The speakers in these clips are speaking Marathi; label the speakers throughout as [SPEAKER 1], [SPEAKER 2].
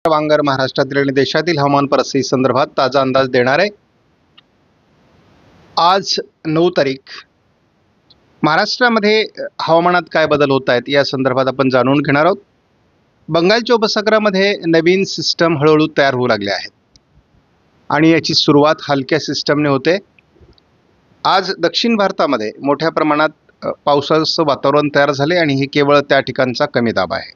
[SPEAKER 1] वांगर महाराष्ट्रातील आणि देशातील हवामान परिस्थिती संदर्भात ताजा अंदाज देणार आहे। आज 9 तारीख महाराष्ट्रामध्ये हवामानात काय बदल होत आहेत या संदर्भात आपण जाणून घेणार आहोत। बंगालच्या उपसागरामध्ये नवीन सिस्टम हळूहळू तयार होऊ लागले आहेत आणि याची सुरुवात हलक्या सिस्टमने होते। आज दक्षिण भारतामध्ये मोठ्या प्रमाणात पावसाचं वातावरण तयार झाले आणि हे केवळ त्या ठिकाणचा कमी दाब आहे।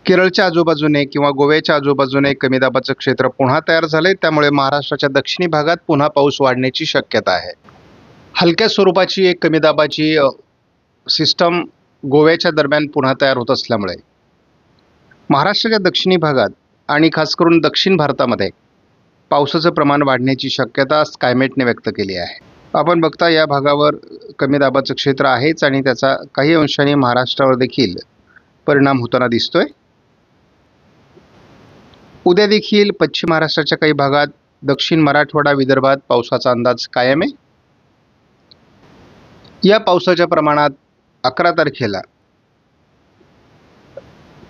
[SPEAKER 1] केरळच्या आजूबाजूने किंवा गोव्याच्या आजूबाजूने कमी दाबाचं क्षेत्र पुन्हा तयार झाले, त्यामुळे महाराष्ट्राच्या दक्षिणी भागात पुन्हा पाऊस वाढण्याची शक्यता आहे। हलक्या स्वरूपाची एक कमी दाबाची सिस्टम गोव्याच्या दरम्यान पुन्हा तयार होत असल्यामुळे महाराष्ट्राच्या दक्षिणी भागात आणि खास करून दक्षिण भारतामध्ये पावसाचं प्रमाण वाढण्याची शक्यता स्कायमेटने व्यक्त केली आहे। आपण बघता या भागावर कमी दाबाचं क्षेत्र आहेच आणि त्याचा काही अंशाने महाराष्ट्रावर देखील परिणाम होताना दिसतोय। उद्या देखील पश्चिम महाराष्ट्राच्या काही भागात, दक्षिण मराठवाडा, विदर्भात पावसाचा अंदाज कायम आहे। या पावसाच्या प्रमाणात 11 तारखेला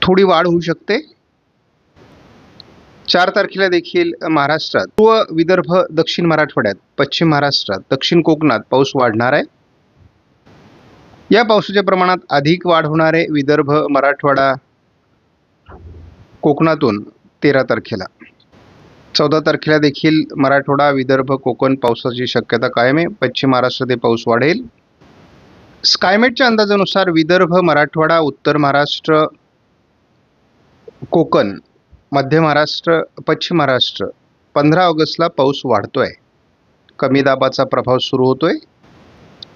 [SPEAKER 1] थोडी वाढ होऊ शकते। 4 तारखेला देखील महाराष्ट्रात, पूर्व विदर्भ, दक्षिण मराठवाड्यात, पश्चिम महाराष्ट्रात, दक्षिण कोकणात पाऊस वाढणार आहे। या पावसाच्या प्रमाणात अधिक वाढ होणार आहे विदर्भ, मराठवाडा, कोकणातून 13 तारखेला। 14 तारखेला देखील मराठवाडा, विदर्भ, कोकण पावसाची शक्यता कायम आहे। पश्चिम महाराष्ट्रात पाऊस वाढेल। स्कायमेटच्या अंदाजानुसार विदर्भ, मराठवाडा, उत्तर महाराष्ट्र, कोकण, मध्य महाराष्ट्र, पश्चिम महाराष्ट्र 15 ऑगस्टला पाऊस वाढतोय। कमी दाबाचा प्रभाव सुरू होतोय।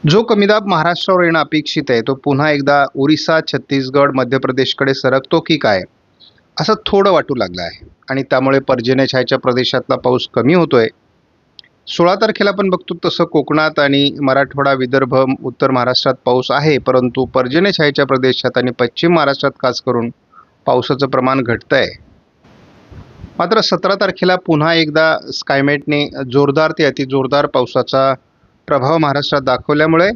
[SPEAKER 1] जो कमी दाब महाराष्ट्रावर येणं अपेक्षित आहे तो पुन्हा एकदा ओरिसा, छत्तीसगड, मध्य प्रदेशकडे सरकतो की काय असं थोडं वाटू लागलं आहे आणि त्यामुळे पर्जन्यछायेच्या प्रदेशातला पाऊस कमी होतोय। 16 तारखेला आपण बघतो तसं कोकणात आणि मराठवाडा, विदर्भ, उत्तर महाराष्ट्रात पाऊस आहे, परंतु पर्जन्यछायेच्या प्रदेशात आणि पश्चिम महाराष्ट्रात खास करून पावसाचं प्रमाण घटतंय। मात्र 17 तारखेला पुन्हा एकदा स्कायमेटने जोरदार ते अतिजोरदार पावसाचा प्रभाव महाराष्ट्रात दाखवल्यामुळे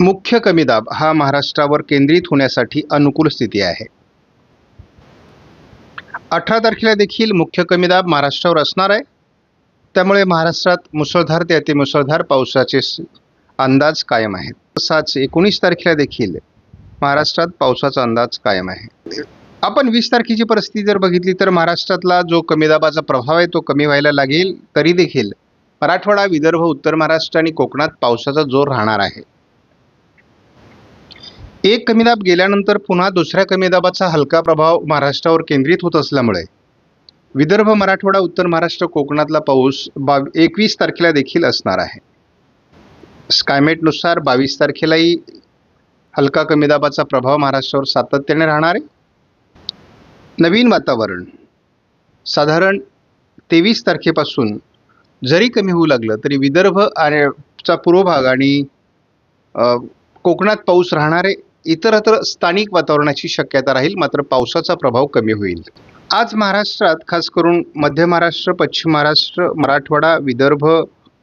[SPEAKER 1] मुख्य कमी दाब हा महाराष्ट्रावर केंद्रित होण्यासाठी अनुकूल स्थिती आहे। 18 तारखेला देखील मुख्य कमी दाब महाराष्ट्रावर असणार आहे, त्यामुळे महाराष्ट्रात मुसळधार ते अतिमुसळधार पावसाचे अंदाज कायम आहेत। तसाच 19 तारखेला देखील महाराष्ट्रात पावसाचा अंदाज कायम आहे। आपण 20 तारखेची परिस्थिती जर बघितली तर महाराष्ट्रातला जो कमी दाबाचा प्रभाव आहे तो कमी व्हायला लागेल, तरी देखील मराठवाडा, विदर्भ, उत्तर महाराष्ट्र आणि कोकणात पावसाचा जोर राहणार आहे। एक कमी दाब गेल्यानंतर पुन्हा दुसऱ्या कमी दाबाचा हलका प्रभाव महाराष्ट्रावर केंद्रित होत असल्यामुळे विदर्भ, मराठवाडा, उत्तर महाराष्ट्र, कोकणातला पाऊस 21 तारखेला देखील असणार आहे। स्कायमेटनुसार 22 तारखेलाही हलका कमी दाबाचा प्रभाव महाराष्ट्रावर सातत्याने राहणार आहे। नवीन वातावरण साधारण 23 तारखेपासून जरी कमी होऊ लागलं तरी विदर्भ आणि चा पूर्व भाग आणि कोकणात पाऊस राहणार आहे। इतरत्र स्थानिक वातावरणाची शक्यता राहील, मात्र पावसाचा प्रभाव कमी होईल। आज महाराष्ट्रात खास करून मध्य महाराष्ट्र, पश्चिम महाराष्ट्र, मराठवाडा, विदर्भ,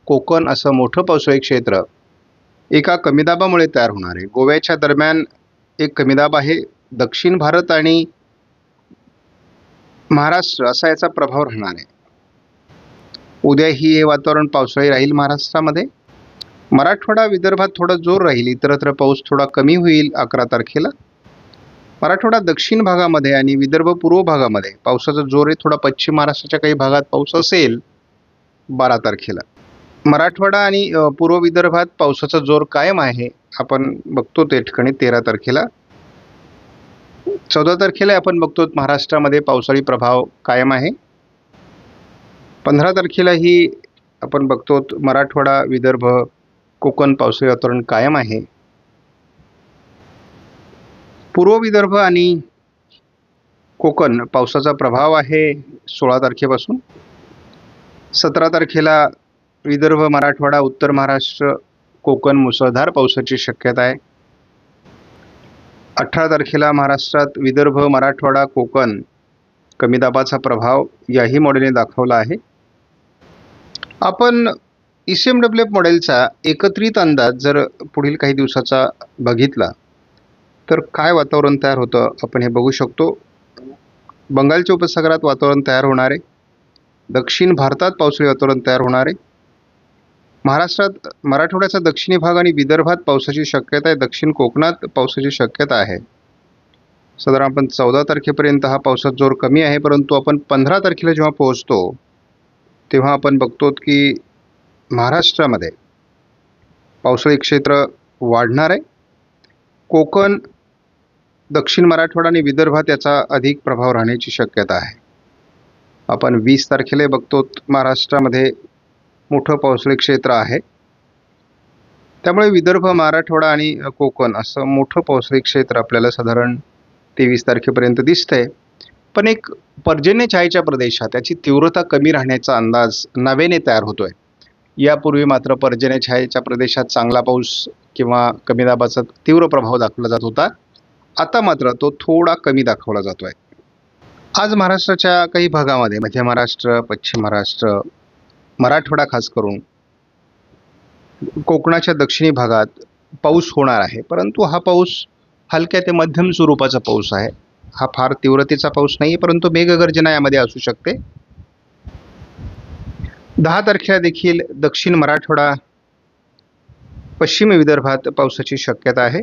[SPEAKER 1] कोकण असं मोठं पावसाळी क्षेत्र एका कमी दाबामुळे तयार होणार आहे। गोव्याच्या दरम्यान एक कमी दाब आहे। दक्षिण भारत आणि महाराष्ट्र असा याचा प्रभाव राहणार आहे। उद्याही हे वातावरण पावसाळी राहील महाराष्ट्रामध्ये। मराठवाडा, विदर्भात थोडा जोर राहील, इतरत्र पाऊस थोडा कमी होईल 11 तारखेला। मराठवाडा दक्षिण भागामध्ये आणि विदर्भ पूर्व भागामध्ये पावसाचा जोर आहे। थोडा पश्चिम महाराष्ट्राच्या काही भागात पाऊस असेल 12 तारखेला। मराठवाडा आणि पूर्व विदर्भात पावसाचा जोर कायम आहे, आपण बघतो ते ठिकाणी 13 तारखेला। 14 तारखेला आपण बघतो महाराष्ट्रामध्ये पावसाळी प्रभाव कायम आहे। 15 तारखेलाही आपण बघतो मराठवाडा, विदर्भ, कोकण पावसाळी वातावरण कायम आहे। पूर्व विदर्भ आणि कोकण पावसाचा प्रभाव आहे 16 तारखेपासून। 17 तारखेला विदर्भ, मराठवाडा, उत्तर महाराष्ट्र, कोकण मुसळधार पावसाची शक्यता आहे। 18 तारखेला महाराष्ट्रात विदर्भ, मराठवाडा, कोकण कमी दाबाचा प्रभाव याही मॉडेलने दाखवला आहे। आपण ECMWF मॉडेलचा एकत्रित अंदाज जर पुढील काही दिवसाचा बघितला तर काय वातावरण तयार होतं आपण हे बघू शकतो। बंगालच्या उपसागरात वातावरण तयार होणार आहे. दक्षिण भारतात पावसाळी वातावरण तयार होणार आहे. महाराष्ट्रात मराठवाड्याचा दक्षिणी भाग आणि विदर्भात पावसाची शक्यता आहे. दक्षिण कोकणात पावसाची शक्यता आहे. साधारण आपण 14 तारखेपर्यंत हा पावसाचा जोर कमी आहे, परंतु आपण 15 तारखेला जेव्हा पोहोचतो तेव्हा आपण बघतो की महाराष्ट्रामध्ये पावसाळी क्षेत्र वाढणार आहे. कोकण, दक्षिण मराठवाडा आणि विदर्भात याचा अधिक प्रभाव राहण्याची शक्यता आहे. आपण 20 तारखेला बघतो महाराष्ट्रामध्ये मोठं पावसाळी क्षेत्र आहे. त्यामुळे विदर्भ, मराठवाडा आणि कोकण असं मोठं पावसाळी क्षेत्र आपल्याला साधारण 23 तारखेपर्यंत दिसतंय. पण एक पर्जन्य छायेच्या प्रदेशात त्याची तीव्रता कमी राहण्याचा अंदाज नव्याने तयार होतोय. यापूर्वी मात्र पर्जन्य छायेच्या प्रदेशात चांगला पाऊस किंवा कमी दाबाचा तीव्र प्रभाव दाखवला जात होता. आता मात्र तो थोडा कमी दाखवला जातोय. आज महाराष्ट्राच्या काही भागामध्ये, मध्य महाराष्ट्र, पश्चिम महाराष्ट्र, मराठवाडा खास करून कोकणाच्या दक्षिणी भागात पाऊस होणार आहे. परंतु हा पाऊस हलक्या ते मध्यम स्वरूपाचा पाऊस आहे. हा फार तीव्रतेचा पाऊस नाही, परंतु मेघगर्जना यामध्ये असू शकते. 10 तारखेला देखील दक्षिण मराठवाडा, पश्चिम विदर्भात पावसाची शक्यता आहे.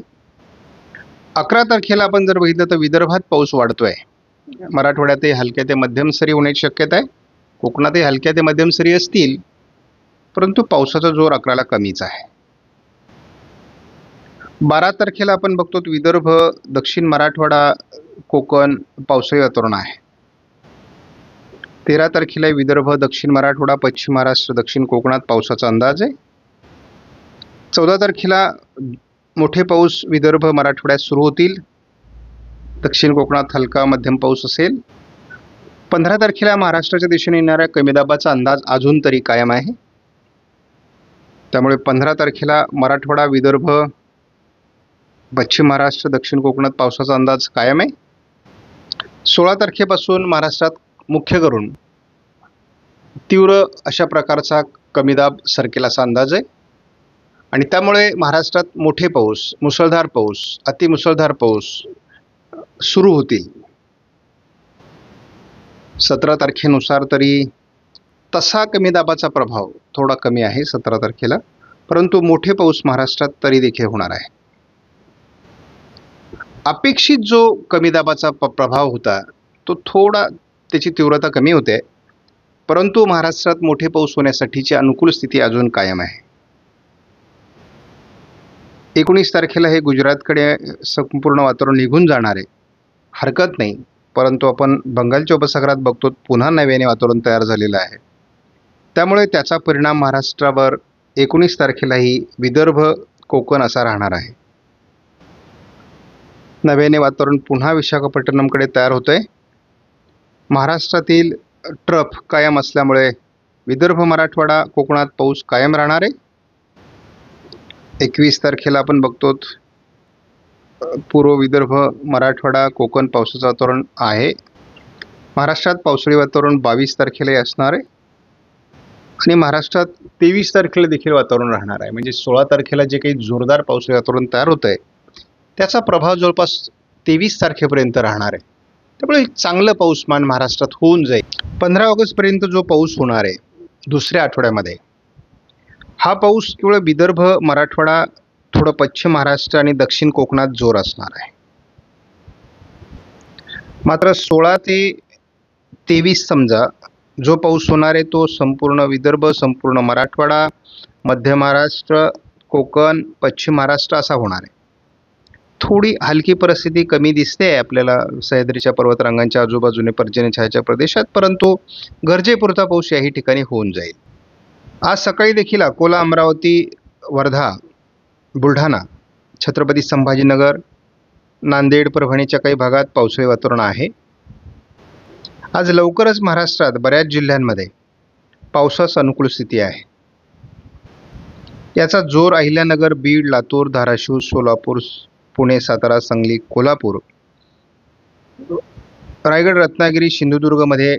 [SPEAKER 1] 11 तारखेला आपण जर बघितलं तर विदर्भात पाऊस वाढतोय. मराठवाड्यातही हलक्या ते मध्यम सरी होण्याची शक्यता आहे. कोकणातही हलक्या ते मध्यम सरी असतील, परंतु पावसाचा जोर 11ला कमीच आहे. 12 तारखेला आपण बघतो विदर्भ, दक्षिण मराठवाडा, कोकण पावसाळी वातावरण आहे. 13 तारखेला विदर्भ, दक्षिण मराठवाडा, पश्चिम महाराष्ट्र, दक्षिण कोकणात पावसाचा अंदाज आहे. 14 तारखेला मोठे पाऊस विदर्भ, मराठवाड्यात सुरू होतील. दक्षिण कोकणात हलका मध्यम पाऊस असेल. 15 तारखेला महाराष्ट्राच्या दिशेने येणाऱ्या कमी दाबाचा अंदाज अजून तरी कायम आहे. त्यामुळे 15 तारखेला मराठवाडा, विदर्भ, पश्चिम महाराष्ट्र, दक्षिण कोकणात पावसाचा अंदाज कायम आहे. 16 तारखेपासून महाराष्ट्रात मुख्य करून तीव्र अशा प्रकारचा कमी दाब सरकेल असा अंदाज आहे. आणि त्यामुळे महाराष्ट्रात मोठे पाऊस, मुसळधार पाऊस, अतिमुसळधार पाऊस सुरू होतील. 17 तारखेनुसार तरी तसा कमी दाबाचा प्रभाव थोडा कमी आहे 17 तारखेला, परंतु मोठे पाऊस महाराष्ट्रात तरी देखील होणार आहे. अपेक्षित जो कमी दाबाचा प्रभाव होता तो थोडा त्याची तीव्रता कमी होते, परंतु महाराष्ट्रात मोठे पाऊस होण्यासाठीची अनुकूल स्थिती अजून कायम आहे. 19 तारखेला हे गुजरातकडे संपूर्ण वातावरण निघून जाणार आहे, हरकत नाही. परंतु आपण बंगालच्या उपसागरात बघतो पुन्हा नव्याने वातावरण तयार झालेलं आहे. त्यामुळे त्याचा परिणाम महाराष्ट्रावर 19 तारखेलाही विदर्भ, कोकण असा राहणार आहे. नव्याने वातावरण पुन्हा विशाखापट्टणमकडे तयार होतंय. महाराष्ट्रातील ट्रफ कायम असल्यामुळे विदर्भ, मराठवाडा, कोकणात पाऊस कायम राहणार आहे. 21 तारखेला आपण बघतो पूर्व विदर्भ, मराठवाडा, कोकण पावसाचं वातावरण आहे. महाराष्ट्रात पावसाळी वातावरण 22 तारखेलाही असणार आहे. आणि महाराष्ट्रात 23 तारखेला देखील वातावरण राहणार आहे. म्हणजे 16 तारखेला जे काही जोरदार पावसाळी वातावरण तयार होत आहे त्याचा प्रभाव जवळपास 23 तारखेपर्यंत राहणार आहे. त्यामुळे चांगलं पाऊसमान महाराष्ट्रात होऊन जाईल. 15 ऑगस्टपर्यंत जो पाऊस होणार आहे दुसऱ्या आठवड्यामध्ये, हा पाऊस केवळ विदर्भ, मराठवाडा, थोडं पश्चिम महाराष्ट्र आणि दक्षिण कोकणात जोर असणार आहे. मात्र 16 ते 23 समजा जो पाऊस होणार आहे तो संपूर्ण विदर्भ, संपूर्ण मराठवाडा, मध्य महाराष्ट्र, कोकण, पश्चिम महाराष्ट्र असा होणार आहे. थोडी हलकी परिस्थिती कमी दिसते आपल्याला सह्याद्रीच्या पर्वतरांगांच्या आजूबाजूने पर्जन्य छायेच्या प्रदेशात, परंतु गरजेपुरता पाऊस याही ठिकाणी होऊन जाईल. आज सकाळी देखील अकोला, अमरावती, वर्धा, बुलढाणा, छत्रपती संभाजीनगर, नांदेड, परभणीच्या काही भागात पावसाळी वातावरण आहे. आज लवकरच महाराष्ट्रात बऱ्याच जिल्ह्यांमध्ये पावसास अनुकूल स्थिती आहे. याचा जोर अहिल्यानगर, बीड, लातूर, धाराशिव, सोलापूर, पुणे, सातारा, सांगली, कोल्हापूर, रायगड, रत्नागिरी, सिंधुदुर्गमध्ये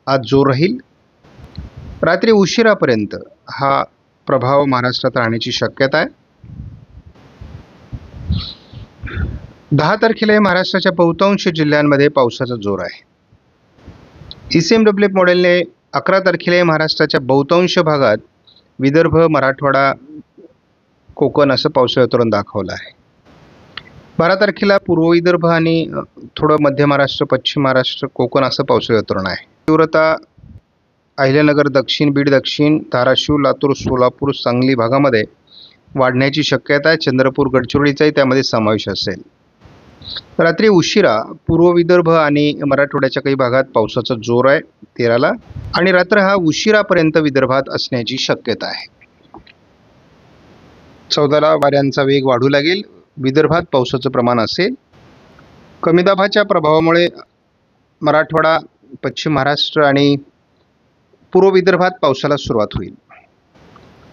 [SPEAKER 1] आज जोर राहील. रात्री उशिरापर्यंत हा प्रभाव महाराष्ट्रात राहण्याची शक्यता आहे. 10 तारखेला महाराष्ट्राच्या बहुतांश जिल्ह्यांमध्ये पावसाचा जोर आहे. ECMWF मॉडेलने 11 तारखेला महाराष्ट्राच्या बहुतांश भागात विदर्भ, मराठवाडा, कोकण असं पावसाळी वातावरण दाखवलं आहे. 12 तारखेला पूर्व विदर्भ आणि थोडं मध्य महाराष्ट्र, पश्चिम महाराष्ट्र, कोकण असं पावसाळी वातावरण आहे. तीव्रता अहिल्यानगर दक्षिण, बीड दक्षिण, धाराशिव, लातूर, सोलापूर, सांगली भागामध्ये वाढण्याची शक्यता आहे. चंद्रपूर, गडचिरोलीचाही त्यामध्ये समावेश असेल. रात्री उशिरा पूर्व विदर्भ आणि मराठवाड्याच्या काही भागात पावसाचा जोर आहे 13ला, आणि रात्र हा उशिरापर्यंत विदर्भात असण्याची शक्यता आहे. 14ला वाऱ्यांचा वेग वाढू लागेल. विदर्भात पावसाचं प्रमाण असेल. कमी दाबाच्या प्रभावामुळे मराठवाडा, पश्चिम महाराष्ट्र आणि पूर्व विदर्भात पावसाला सुरुवात होईल.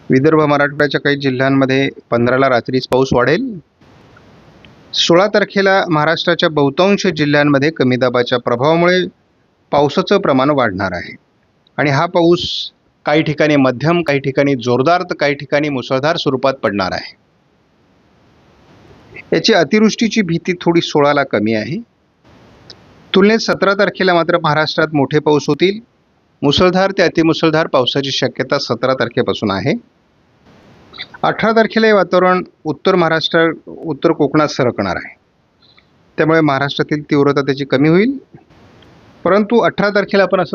[SPEAKER 1] विदर्भ, मराठवाड्याच्या काही जिल्ह्यांमध्ये 15ला रात्रीच पाऊस वाढेल. 16 तारखेला महाराष्ट्राच्या बहुतांश जिल्ह्यांमध्ये कमी दाबाच्या प्रभावामुळे पावसाचं प्रमाण वाढणार आहे, आणि हा पाऊस काही ठिकाणी मध्यम, काही ठिकाणी जोरदार, तर काही ठिकाणी मुसळधार स्वरूपात पडणार आहे. याची अतिवृष्टीची भीती थोडी 16ला कमी आहे. तुलनेत 17 तारखेला मात्र महाराष्ट्रात मोठे पाऊस होतील. मुसळधार ते अतिमुसळधार पावसाची शक्यता 17 तारखेपासून आहे. 18 तारखेला हे वातावरण उत्तर महाराष्ट्र, उत्तर कोकणात सरकणार आहे. त्यामुळे महाराष्ट्रातील तीव्रता त्याची कमी होईल. परंतु 18 तारखेला आपण असं